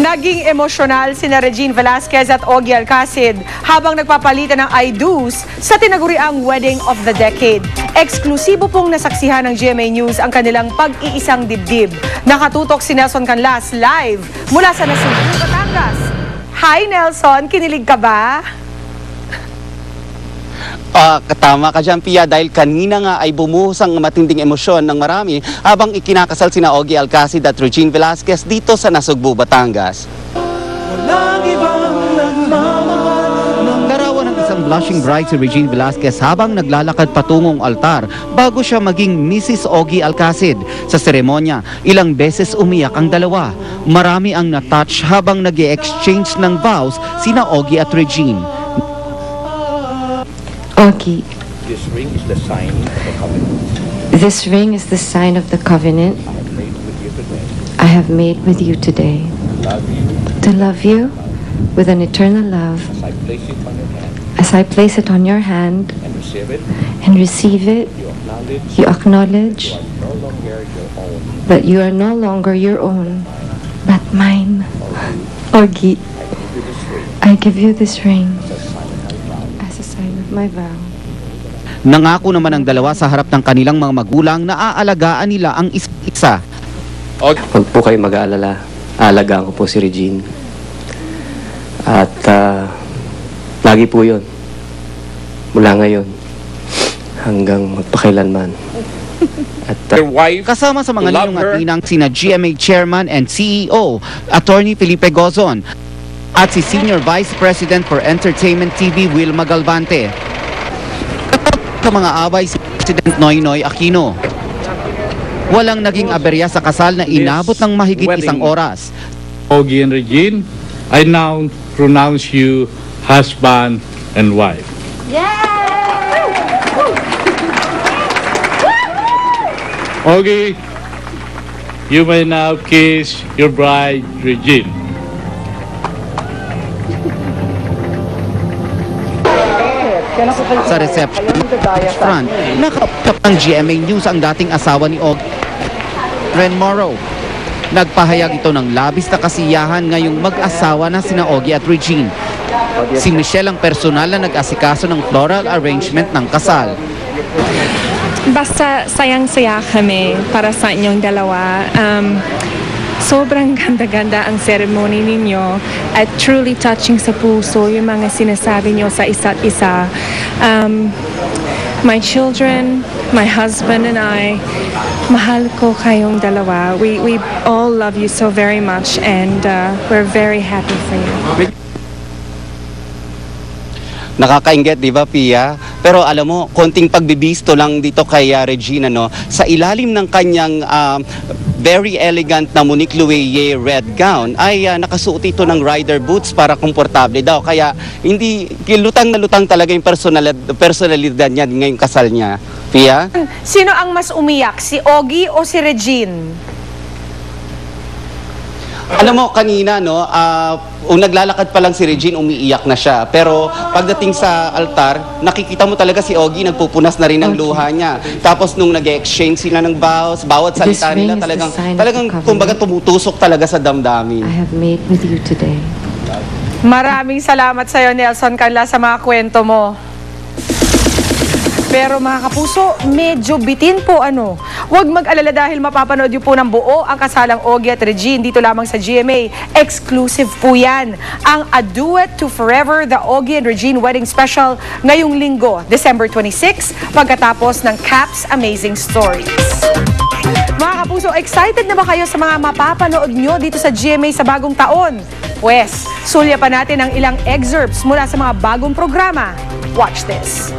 Naging emosyonal sina Regine Velasquez at Ogie Alcacid habang nagpapalitan ng I-do's sa tinaguriang Wedding of the Decade. Eksklusibo pong nasaksihan ng GMA News ang kanilang pag-iisang dibdib. Nakatutok si Nelson Canlas live mula sa Nasugbu, Batangas. Hi Nelson, kinilig ka ba? Tama ka dyan, Pia, dahil kanina nga ay bumuhos ang matinding emosyon ng marami habang ikinakasal sina Ogie Alcacid at Regine Velasquez dito sa Nasugbu, Batangas. Larawan ng isang blushing bride si Regine Velasquez habang naglalakad patungong altar bago siya maging Mrs. Ogie Alcacid. Sa seremonya, ilang beses umiyak ang dalawa. Marami ang natouch habang nag-exchange ng vows sina Ogie at Regine. Ogie, this ring is the sign of the covenant. this ring is the sign of the covenant I have made with you today. I have made with you today. Love you To love you with an eternal love as I place it on your hand as I place it on your hand and receive it. and receive it. You acknowledge You acknowledge that you are no longer your own. that you are no longer your own, but mine. Ogie, I give you this ring I give you this ring as a sign of my vow. as a sign of my vow. Nangako naman ang dalawa sa harap ng kanilang mga magulang na aalagaan nila ang isa. Huwag po kayo mag-aalala. Aalagaan ko po si Regine. At lagi po yun. Mula ngayon hanggang magpakailanman. At Your wife, Kasama sa mga to love ninong at her. ninang sina GMA Chairman and CEO, Attorney Felipe Gozon, at si Senior Vice President for Entertainment TV, Wilma Galvante. Sa mga away si President Noynoy Aquino. Walang naging aberya sa kasal na inabot ng mahigit isang oras. Ogie and Regine, I now pronounce you husband and wife. Ogie, you may now kiss your bride, Regine. Sa reception front, nakausap ng GMA News ang dating asawa ni Ogie, Ren Morrow. Nagpahayag ito ng labis na kasiyahan ngayong mag-asawa na sina Ogie at Regine. Si Michelle ang personal na nag-asikaso ng floral arrangement ng kasal. Basta sayang-saya kami para sa inyong dalawa. Sobrang ganda-ganda ang ceremony ninyo at truly touching sa puso yung mga sinasabi nyo sa isa't isa. My children, my husband and I, mahal ko kayong dalawa. We all love you so very much and we're very happy for you. Nakakainggit, di ba, Pia? Pero alam mo, konting pagbibisto lang dito kay Regina, no? Sa ilalim ng kanyang very elegant na Monique Louie red gown, ay nakasuot ito ng rider boots para komportable daw. Kaya hindi, lutang na lutang talaga yung personalidad niya ngayong kasal niya. Pia? Sino ang mas umiyak, si Ogie o si Regine? Alam mo, kanina, no, naglalakad pa lang si Regine, umiiyak na siya. Pero pagdating sa altar, nakikita mo talaga si Ogie, nagpupunas na rin ng luha niya. Tapos nung nag-exchange sila ng vows, bawat salita nila talagang kumbaga tumutusok talaga sa damdamin. I have made with you today. Maraming salamat sa iyo, Nelson Canlas, sa mga kwento mo. Pero mga kapuso, medyo bitin po ano. Huwag mag-alala dahil mapapanood niyo po ng buo ang kasalang Ogie at Regine dito lamang sa GMA. Exclusive po yan. Ang A Duet to Forever, the Ogie and Regine Wedding Special ngayong linggo, December 26, pagkatapos ng Caps Amazing Stories. Mga kapuso, excited na ba kayo sa mga mapapanood nyo dito sa GMA sa bagong taon? Pwes, sulya pa natin ang ilang excerpts mula sa mga bagong programa. Watch this.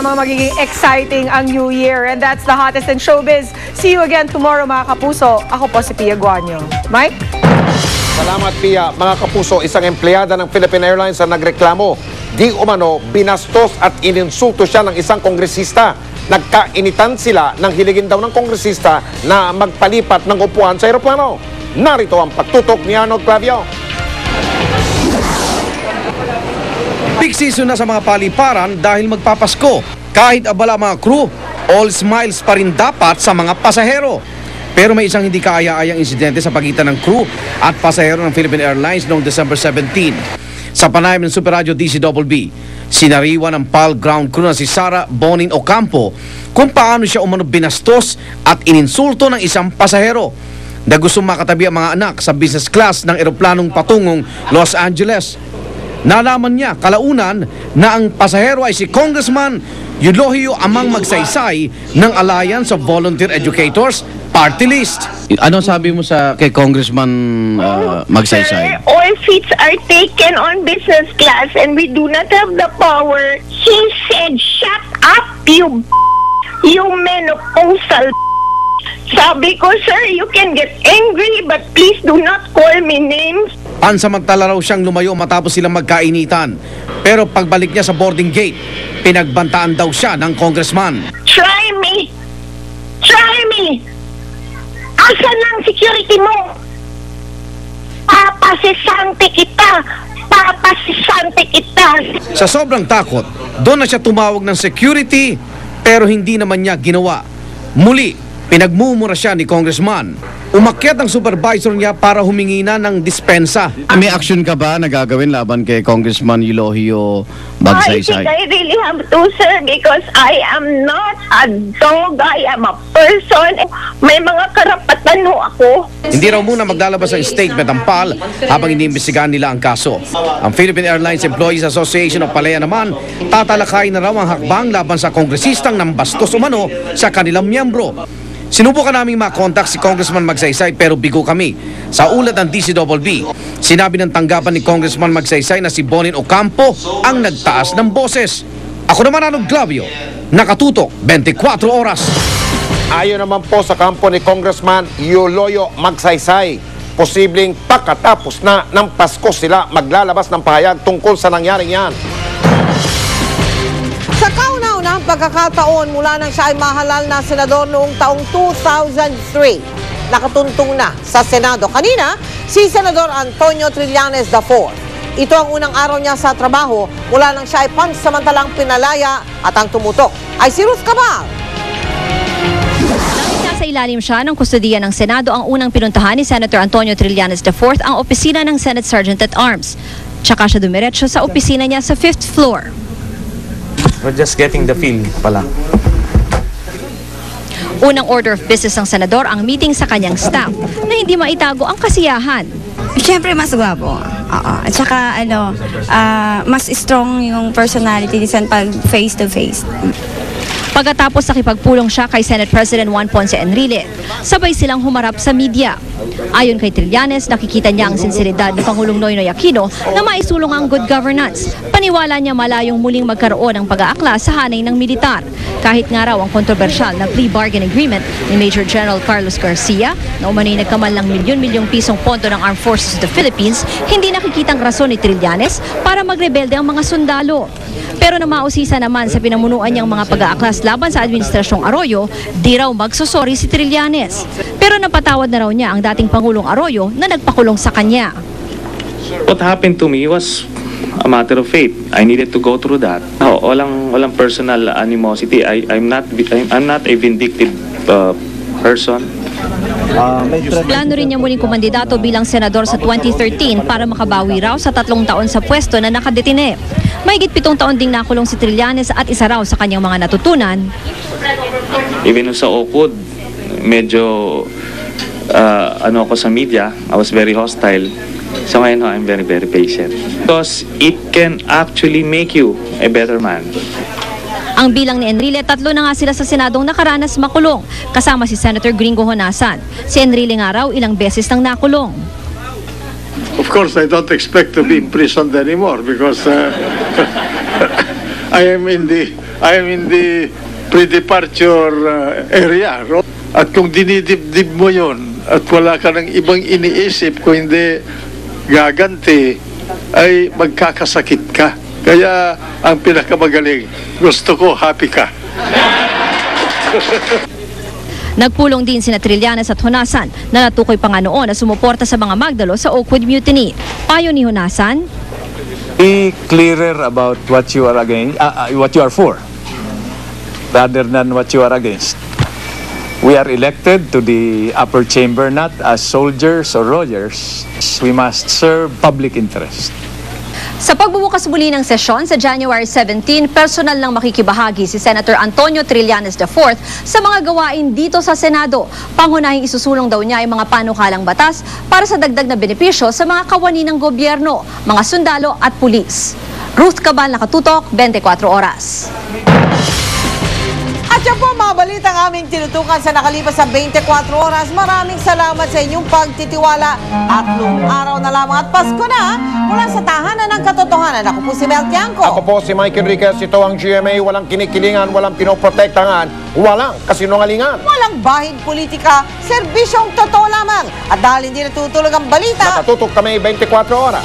namang magiging exciting ang New Year. And that's the hottest in showbiz. See you again tomorrow, mga kapuso. Ako po si Pia Guanyo. Mike? Salamat, Pia. Mga kapuso, isang empleyada ng Philippine Airlines ang nagreklamo. Di umano, binastos at ininsulto siya ng isang kongresista. Nagkainitan sila ng hiligin daw ng kongresista na magpalipat ng upuan sa aeroplano. Narito ang pagtutok ni Arnold Clavio. Peak season na sa mga paliparan dahil magpapasko. Kahit abala mga crew, all smiles pa rin dapat sa mga pasahero. Pero may isang hindi kaaya-ayang insidente sa pagitan ng crew at pasahero ng Philippine Airlines noong December 17. Sa panayam ng Super Radio DCBB, sinariwa ng PAL ground crew na si Sara Bonin Ocampo kung paano siya umano binastos at ininsulto ng isang pasahero na gustong makatabi ang mga anak sa business class ng eroplanong patungong Los Angeles. Nalaman niya kalaunan na ang pasahero ay si Congressman Eulogio Amang Magsaysay ng Alliance of Volunteer Educators Party List. Ano sabi mo sa kay Congressman Magsaysay? Sir, all seats are taken on business class and we do not have the power. He said, shut up, you menopausal. Sabi ko, sir, you can get angry but please do not call me names. Pansamantala raw siyang lumayo matapos silang magkainitan. Pero pagbalik niya sa boarding gate, pinagbantaan daw siya ng congressman. Try me! Try me! Asan ang security mo? Papasisante kita! Papasisante kita! Sa sobrang takot, doon na siya tumawag ng security pero hindi naman niya ginawa. Muli, pinagmumura siya ni congressman. Umakyat ang supervisor niya para humingi na ng dispensa. May action ka ba na gagawin laban kay Congressman Eulogio Magsaysay? I think I really have to, sir, because I am not a dog. I am a person. May mga karapatan ho ako. Hindi raw muna maglalabas ng statement ang PAL habang iniimbestigahan nila ang kaso. Ang Philippine Airlines Employees Association of Palaya naman, tatalakay na raw ang hakbang laban sa kongresistang nambastos umano sa kanilang miyembro. Sinubukan naming makontak si Congressman Magsaysay pero bigo kami. Sa ulat ng DCBB, sinabi ng tanggapan ni Congressman Magsaysay na si Bonin Ocampo ang nagtaas ng boses. Ako naman Arnold Clavio, nakatutok 24 oras. Ayon naman po sa kampo ni Congressman Eulogio Magsaysay, posibleng pagkatapos na ng Pasko sila maglalabas ng pahayag tungkol sa nangyaring yan. Sa kauna-unahang pagkakataon mula nang siya ay mahalal na senador noong taong 2003, nakatuntong na sa Senado. Kanina, si Senador Antonio Trillanes IV. Ito ang unang araw niya sa trabaho mula nang siya ay pansamantalang pinalaya at ang tumutok ay si Ruth Cabal. Sa ilalim siya ng kustodiya ng Senado, ang unang pinuntahan ni Senator Antonio Trillanes IV ang opisina ng Senate Sergeant at Arms. Tsaka siya dumiretso sa opisina niya sa 5th floor. We're just getting the feel pala. Unang order of business ng senador ang meeting sa kanyang staff na hindi maitago ang kasiyahan. Siyempre mas gwapo. At saka mas strong yung personality niya pag face to face. Pagkatapos nakipagpulong siya kay Senate President Juan Ponce Enrile, sabay silang humarap sa media. Ayon kay Trillanes, nakikita niya ang sinseridad ni Pangulong Noynoy Aquino na maisulong ang good governance. Paniwala niya malayong muling magkaroon ng pag-aakla sa hanay ng militar. Kahit nga raw ang kontrobersyal na plea bargain agreement ni Major General Carlos Garcia na umano'y nagkamal ng milyon-milyong pisong pondo ng Armed Forces of the Philippines, hindi nakikitang rason ni Trillanes para magrebelde ang mga sundalo. Pero na mausisa naman sa pinamunuan niyang mga pag-aaklas laban sa Administrasyong Arroyo, di raw magsusori si Trillanes. Pero napatawad na raw niya ang dating Pangulong Arroyo na nagpakulong sa kanya. What happened to me was a matter of faith. I needed to go through that. Walang personal animosity. I'm not a vindictive person. Plano rin niya muling kumandidato bilang senador sa 2013 para makabawi raw sa 3 taon sa pwesto na nakadetine. Mahigit 7 taon ding nakulong si Trillanes at isa raw sa kanyang mga natutunan. Even sa Oakwood, medyo ako sa media, I was very hostile. So ngayon, I'm very, very patient. Because it can actually make you a better man. Ang bilang ni Enrile, 3 na nga sila sa Senadong nakaranas makulong, kasama si Senator Gringo Honasan. Si Enrile nga raw ilang beses nang nakulong. Of course, I don't expect to be imprisoned anymore because I am in the I am in the pre-departure area. At kung dinidibdib mo yon at wala ka ng ibang iniisip kung hindi gaganti, ay magkakasakit ka. Kaya ang pinakamagaling, gusto ko happy ka. Nagpulong din sina Trillanes at Honasan na natukoy pa nga noon na sumuporta sa mga magdalo sa Oakwood Mutiny. Payo ni Honasan, be clearer about what you are against, what you are for, rather than what you are against. We are elected to the upper chamber not as soldiers or lawyers. We must serve public interest. Sa pagbubukas muli ng sesyon sa January 17, personal lang makikibahagi si Senator Antonio Trillanes IV sa mga gawain dito sa Senado. Pangunahing isusulong daw niya ay mga panukalang batas para sa dagdag na benepisyo sa mga kawani ng gobyerno, mga sundalo at pulis. Ruth Cabal, Nakatutok, 24 Oras. At yan po mga balita ang aming tinutukan sa nakalipas sa 24 oras. Maraming salamat sa inyong pagtitiwala. Tatlong araw na lamang at Pasko na mula sa tahanan ng katotohanan. Ako po si Mel Tiangco. Ako po si Mike Enriquez. Ito ang GMA. Walang kinikilingan, walang pinoprotektahan, walang kasinungalingan. Walang bahid politika, serbisyong totoo lamang. At dahil hindi natutulog ang balita, nakatutok kami 24 oras.